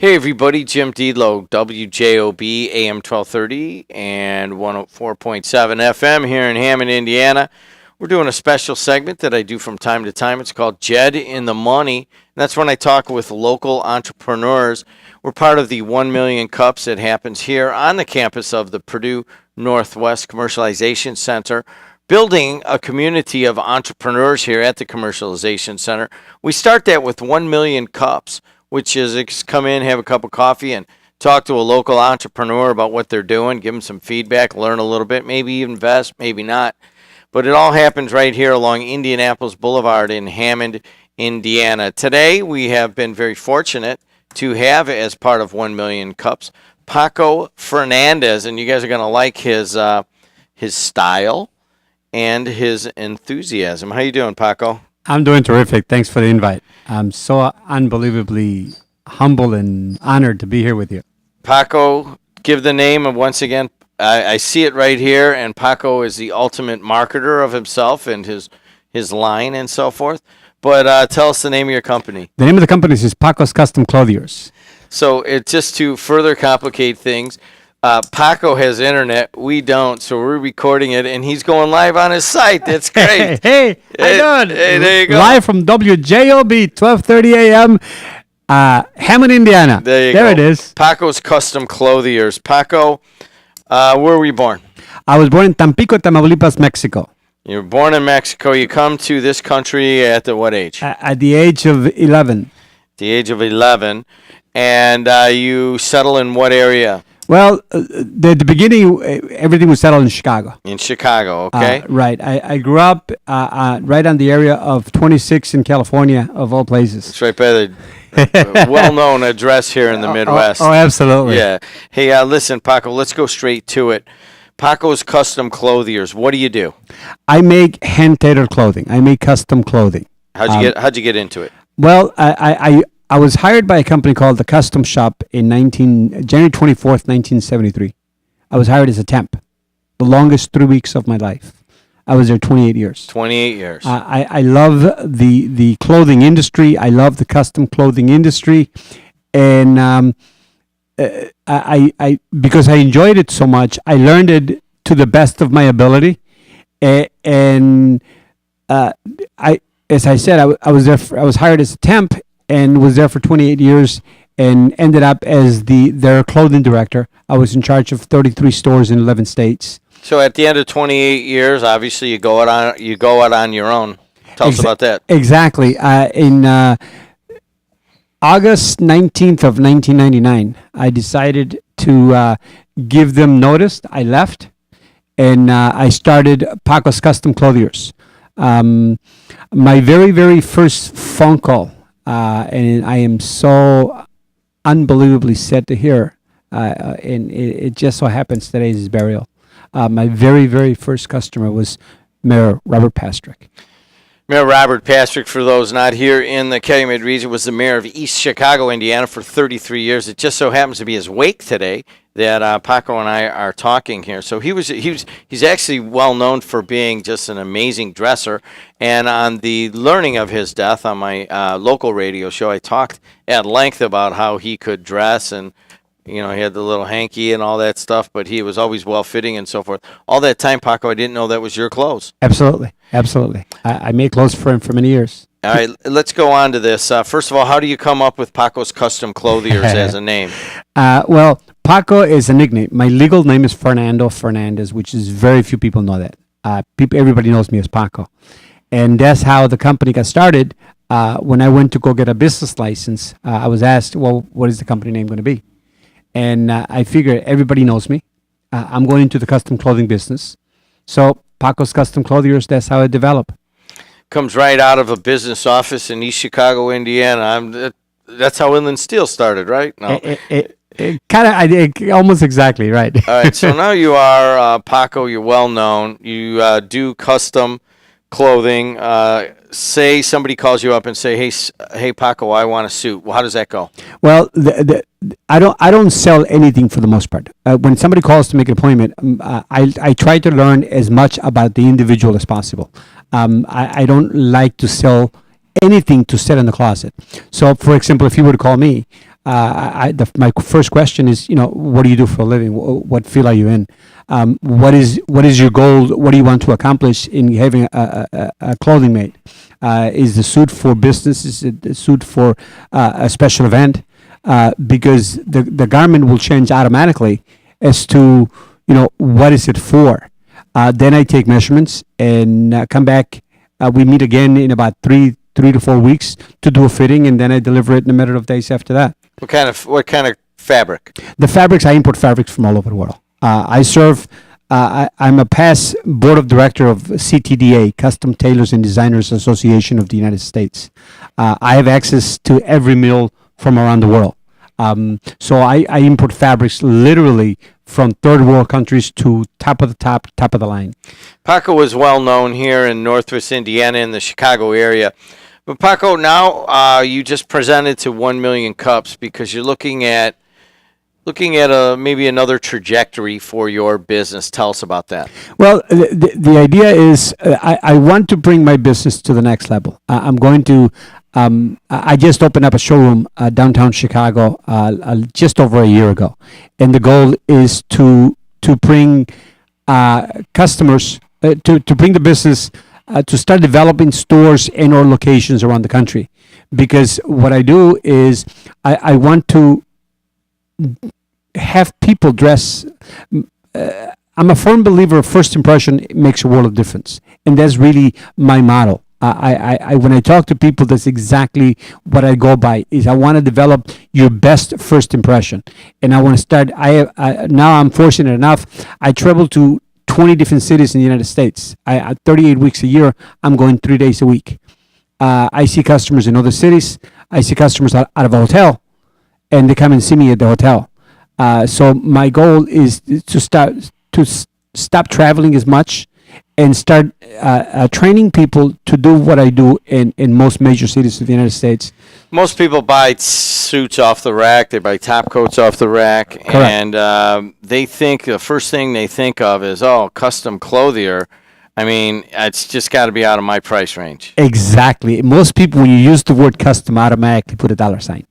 Hey everybody, Jim Deedlow, WJOB AM 1230 and 104.7 FM here in Hammond, Indiana. We're doing a special segment that I do from time to time. It's called Jed in the Money. And that's when I talk with local entrepreneurs. We're part of the 1 Million Cups that happens here on the campus of the Purdue Northwest Commercialization Center, building a community of entrepreneurs here at the Commercialization Center. We start that with 1 Million Cups, which is come in, have a cup of coffee, and talk to a local entrepreneur about what they're doing, give them some feedback, learn a little bit, maybe invest, maybe not. But it all happens right here along Indianapolis Boulevard in Hammond, Indiana. Today, we have been very fortunate to have, as part of 1 Million Cups, Paco Fernandez, and you guys are going to like his style and his enthusiasm. How you doing, Paco? I'm doing terrific. Thanks for the invite. I'm so unbelievably humble and honored to be here with you. Paco, give the name, and once again, I see it right here, and Paco is the ultimate marketer of himself and his line and so forth. But tell us the name of your company. The name of the company is Paco's Custom Clothiers. So just to further complicate things, Paco has internet. We don't, so we're recording it, and he's going live on his site. That's great. Hey, how you doing? Hey, there you go. Live from WJOB, 12:30 a.m., Hammond, Indiana. There you go. There it is. Paco's Custom Clothiers. Paco, where were you born? I was born in Tampico, Tamaulipas, Mexico. You were born in Mexico. You come to this country at what age? At the age of 11. The age of 11. And you settle in what area? Well, the beginning, everything was settled in Chicago. In Chicago, okay. Right. I grew up right on the area of 26 in California, of all places. It's right by the well-known address here in the Midwest. Oh, absolutely. Yeah. Hey, listen, Paco, let's go straight to it. Paco's Custom Clothiers. What do you do? I make hand-tailored clothing. I make custom clothing. How'd you get into it? Well, I was hired by a company called the Custom Shop in January 24th, 1973. I was hired as a temp, the longest 3 weeks of my life. I was there 28 years. 28 years. I love the clothing industry. I love the custom clothing industry. And I because I enjoyed it so much, I learned it to the best of my ability. And as I said, I was there. I was hired as a temp and was there for 28 years and ended up as their clothing director. I was in charge of 33 stores in 11 states. So at the end of 28 years, obviously you go out on your own. Tell us about that. Exactly. In August 19th of 1999, I decided to give them notice. I left, and I started Paco's Custom Clothiers. My very, very first phone call, and I am so unbelievably sad to hear, and it just so happens today is his burial. My very, very first customer was Mayor Robert Pastrick. Mayor Robert Pastrick, for those not here in the Calumet region, was the mayor of East Chicago, Indiana for 33 years. It just so happens to be his wake today that Paco and I are talking here. So he's actually well known for being just an amazing dresser. And on the learning of his death on my local radio show, I talked at length about how he could dress, and he had the little hanky and all that stuff, but he was always well-fitting and so forth. All that time, Paco, I didn't know that was your clothes. Absolutely. I made clothes for him for many years. All right, let's go on to this. First of all, how do you come up with Paco's Custom Clothiers as a name? Well, Paco is a nickname. My legal name is Fernando Fernandez, which is very few people know that. Everybody knows me as Paco. And that's how the company got started. When I went to go get a business license, I was asked, well, what is the company name going to be? And I figured everybody knows me. I'm going into the custom clothing business. So Paco's Custom Clothiers, that's how it developed. Comes right out of a business office in East Chicago, Indiana. That's how Inland Steel started, right? No. Almost exactly, right. All right, so now you are Paco. You're well known. You do custom clothing. Say somebody calls you up and say, "Hey, Paco, I want a suit." Well, how does that go? Well, I don't sell anything for the most part. When somebody calls to make an appointment, I try to learn as much about the individual as possible. I don't like to sell anything to set in the closet. So, for example, if you were to call me, my first question is, what do you do for a living? What field are you in? What is your goal? What do you want to accomplish in having a clothing made? Is the suit for business? Is it the suit for a special event? Because the garment will change automatically as to what is it for. Then I take measurements and come back. We meet again in about 3 to 4 weeks to do a fitting, and then I deliver it in a matter of days after that. What kind of fabric? The fabrics, I import fabrics from all over the world. I'm a past board of director of CTDA, Custom Tailors and Designers Association of the United States. I have access to every mill from around the world. So I import fabrics literally from third world countries to top of the line. Paco is well known here in Northwest Indiana in the Chicago area. But Paco, now you just presented to 1 million cups because you're looking at maybe another trajectory for your business. Tell us about that. Well, the idea is I want to bring my business to the next level. I'm going to. I just opened up a showroom downtown Chicago just over a year ago, and the goal is to bring customers to bring the business to start developing stores and or locations around the country. Because what I do is I want to have people dress. I'm a firm believer of first impression makes a world of difference, and that's really my motto. I when I talk to people, that's exactly what I go by. Is I want to develop your best first impression, and I want to start. Now I'm fortunate enough. I travel to 20 different cities in the United States. 38 weeks a year. I'm going 3 days a week. I see customers in other cities. I see customers out of a hotel, and they come and see me at the hotel. So my goal is to stop traveling as much and start training people to do what I do in most major cities of the United States. Most people buy suits off the rack. They buy top coats off the rack. Correct. And they think the first thing they think of is, custom clothier. I mean, it's just got to be out of my price range. Exactly. Most people, when you use the word custom, automatically put a dollar sign.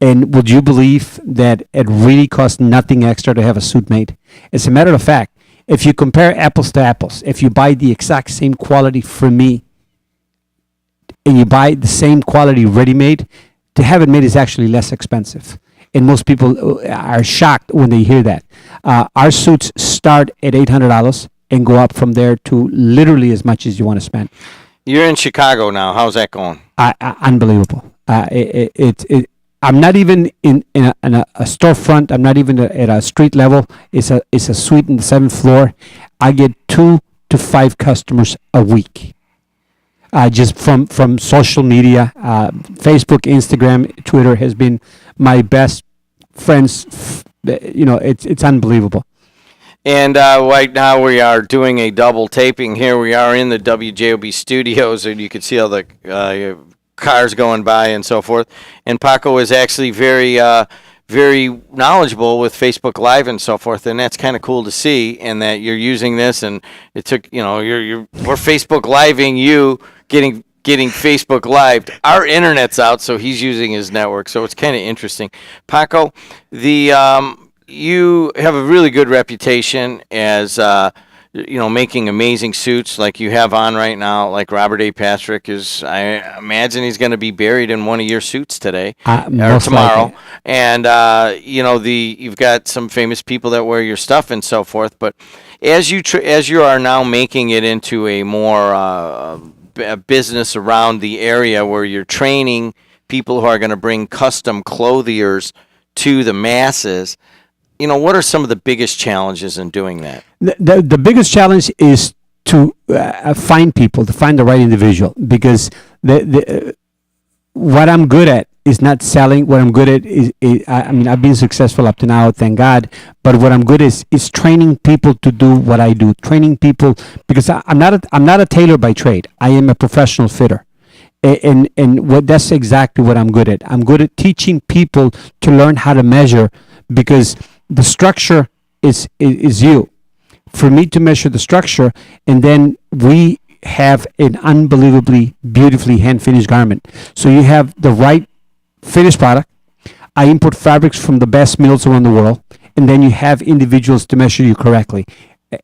And would you believe that it really costs nothing extra to have a suit made? As a matter of fact, if you compare apples to apples, if you buy the exact same quality from me and you buy the same quality ready-made, to have it made is actually less expensive. And most people are shocked when they hear that. Our suits start at $800 and go up from there to literally as much as you want to spend. You're in Chicago now. How's that going? Unbelievable. I'm not even in a storefront. I'm not even at a street level. It's a suite on the 7th floor. I get 2 to 5 customers a week. Just from social media, Facebook, Instagram, Twitter has been my best friends. It's unbelievable. And right now we are doing a double taping here. We are in the WJOB studios, and you can see all the cars going by and so forth. And Paco is actually very knowledgeable with Facebook Live and so forth, and that's kind of cool to see. And that you're using this, and it took we're Facebook Living you getting Facebook Live. Our internet's out, so he's using his network, so it's kind of interesting. Paco, you have a really good reputation as making amazing suits like you have on right now. Like Robert A. Patrick is, I imagine he's going to be buried in one of your suits today or tomorrow. Likely. And you've got some famous people that wear your stuff and so forth. But as you are now making it into a more a business around the area where you're training people who are going to bring custom clothiers to the masses. What are some of the biggest challenges in doing that? The biggest challenge is to find people, to find the right individual, because what I'm good at is not selling. What I'm good at is I've been successful up to now, thank God. But what I'm good is training people to do what I do. Training people, because I'm not a tailor by trade. I am a professional fitter. And that's exactly what I'm good at. I'm good at teaching people to learn how to measure, because the structure is you. For me to measure the structure, and then we have an unbelievably beautifully hand finished garment. So you have the right finished product. I import fabrics from the best mills around the world, and then you have individuals to measure you correctly.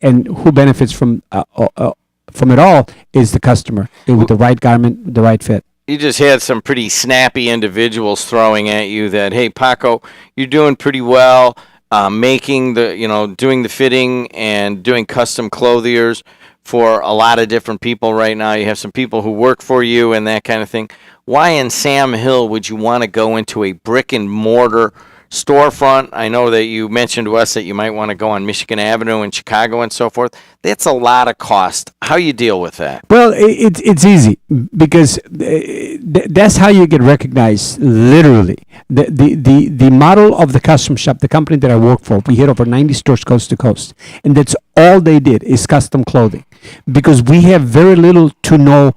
And who benefits from it all is the customer with the right garment, the right fit. You just had some pretty snappy individuals throwing at you that, hey, Paco, you're doing pretty well, doing the fitting and doing custom clothiers for a lot of different people right now. You have some people who work for you and that kind of thing. Why in Sam Hill would you want to go into a brick and mortar storefront? I know that you mentioned to us that you might want to go on Michigan Avenue in Chicago and so forth. That's a lot of cost. How you deal with that? Well, it's easy because that's how you get recognized. Literally, the model of the custom shop, the company that I work for, we hit over 90 stores coast to coast, and that's all they did is custom clothing, because we have very little to no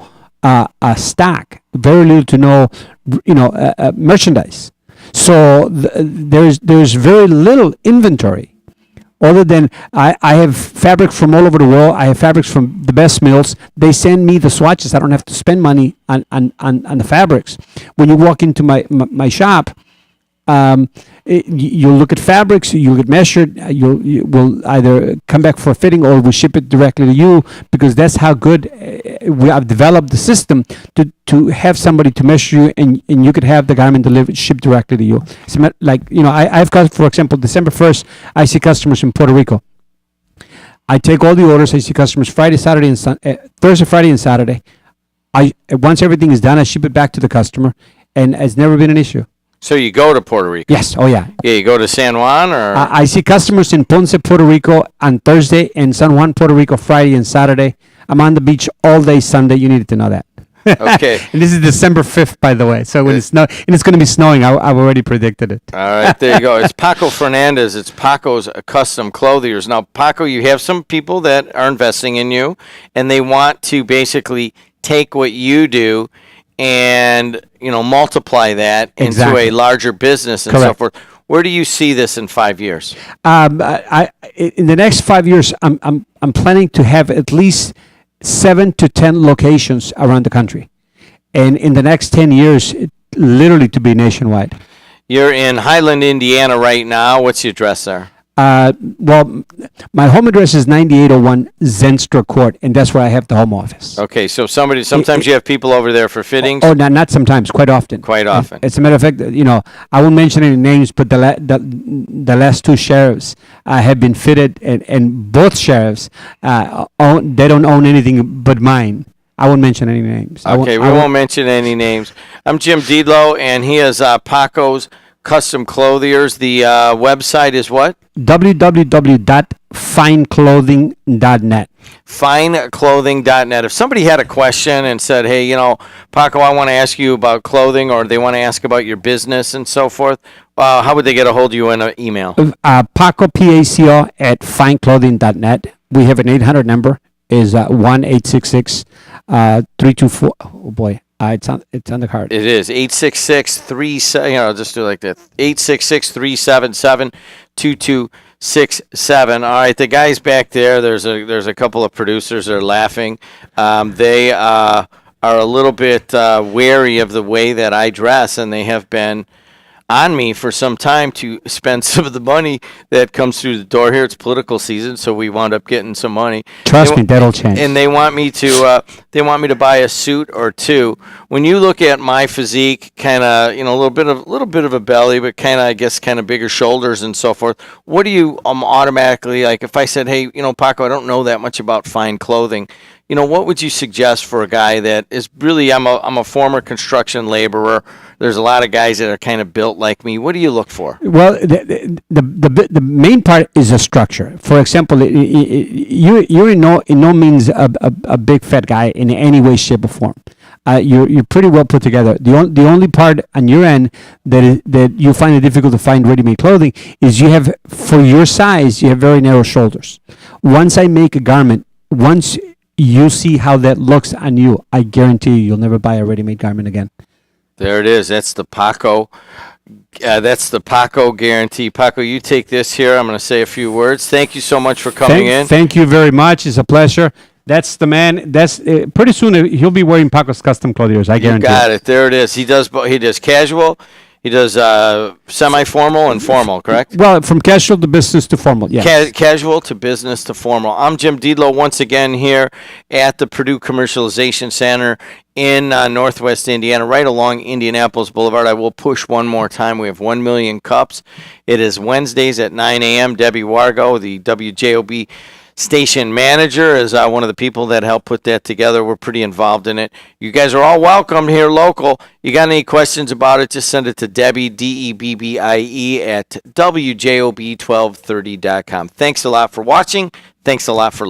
stock, very little to no merchandise. So there's very little inventory, other than I have fabric from all over the world. I have fabrics from the best mills. They send me the swatches. I don't have to spend money on the fabrics. When you walk into my shop, you look at fabrics, you get measured, you will either come back for a fitting or we ship it directly to you, because that's how good we have developed the system to have somebody to measure you, and you could have the garment delivered, shipped directly to you. It's like, I've got, for example, December 1st, I see customers in Puerto Rico. I take all the orders. I see customers Thursday, Friday, and Saturday. Once everything is done, I ship it back to the customer, and it's never been an issue. So you go to Puerto Rico? Yes. Oh, yeah. Yeah, you go to San Juan, or? I see customers in Ponce, Puerto Rico on Thursday, and San Juan, Puerto Rico Friday and Saturday. I'm on the beach all day Sunday. You needed to know that. Okay. And this is December 5th, by the way. So when it's going to be snowing, I've already predicted it. All right, there you go. It's Paco Fernandez. It's Paco's Custom Clothiers. Now, Paco, you have some people that are investing in you, and they want to basically take what you do and multiply that into a larger business and so forth. Where do you see this in 5 years? In the next 5 years, I'm planning to have at least 7 to 10 locations around the country, and in the next 10 years, literally to be nationwide. You're in Highland, Indiana right now. What's your address there? Well, my home address is 9801 Zenstra Court, and that's where I have the home office. Okay, so sometimes you have people over there for fittings? Oh, not sometimes, quite often. Quite often. As a matter of fact, I won't mention any names, but the last two sheriffs have been fitted, and both sheriffs, they don't own anything but mine. I won't mention any names. Okay, we won't mention any names. I'm Jim Diedlow, and he is Paco's Custom Clothiers. The website is what? www.fineclothing.net. Fineclothing.net. If somebody had a question and said, hey, Paco, I want to ask you about clothing, or they want to ask about your business and so forth, how would they get a hold of you in an email? Paco, P-A-C-O, at fineclothing.net. We have an 800 number, is 1-866-324. Oh, boy. It's on the card. It is 866-37. I'll just do it like that. 866-377-2267. All right, the guys back there. There's a couple of producers that are laughing. They are a little bit wary of the way that I dress, and they have been on me for some time to spend some of the money that comes through the door here. It's political season, so we wound up getting some money. Trust me, that'll change. And they want me to buy a suit or two. When you look at my physique, kind of, a little bit of a belly, but kind of bigger shoulders and so forth. What do you automatically, like if I said, hey, Paco, I don't know that much about fine clothing. What would you suggest for a guy that is really, I'm a former construction laborer. There's a lot of guys that are kind of built like me. What do you look for? Well, the main part is a structure. For example, you're in no means a big fat guy in any way, shape, or form. You're pretty well put together. The only part on your end that you find it difficult to find ready-made clothing is you have, for your size, you have very narrow shoulders. Once I make a garment, once you see how that looks on you, I guarantee you'll never buy a ready-made garment again. There it is. That's the Paco. That's the Paco guarantee. Paco, you take this here. I'm going to say a few words. Thank you so much for coming in. Thank you very much. It's a pleasure. That's the man. That's pretty soon he'll be wearing Paco's Custom Clothiers. I guarantee. You got it. There it is. He does casual. He does semi-formal and formal, correct? Well, from casual to business to formal, yes. Casual to business to formal. I'm Jim Deedlow once again here at the Purdue Commercialization Center in Northwest Indiana, right along Indianapolis Boulevard. I will push one more time. We have 1 million cups. It is Wednesdays at 9 a.m. Debbie Wargo, the WJOB station manager, is one of the people that helped put that together. We're pretty involved in it. You guys are all welcome here local. You got any questions about it, just send it to Debbie, DEBBIE, at WJOB1230.com. Thanks a lot for watching. Thanks a lot for listening.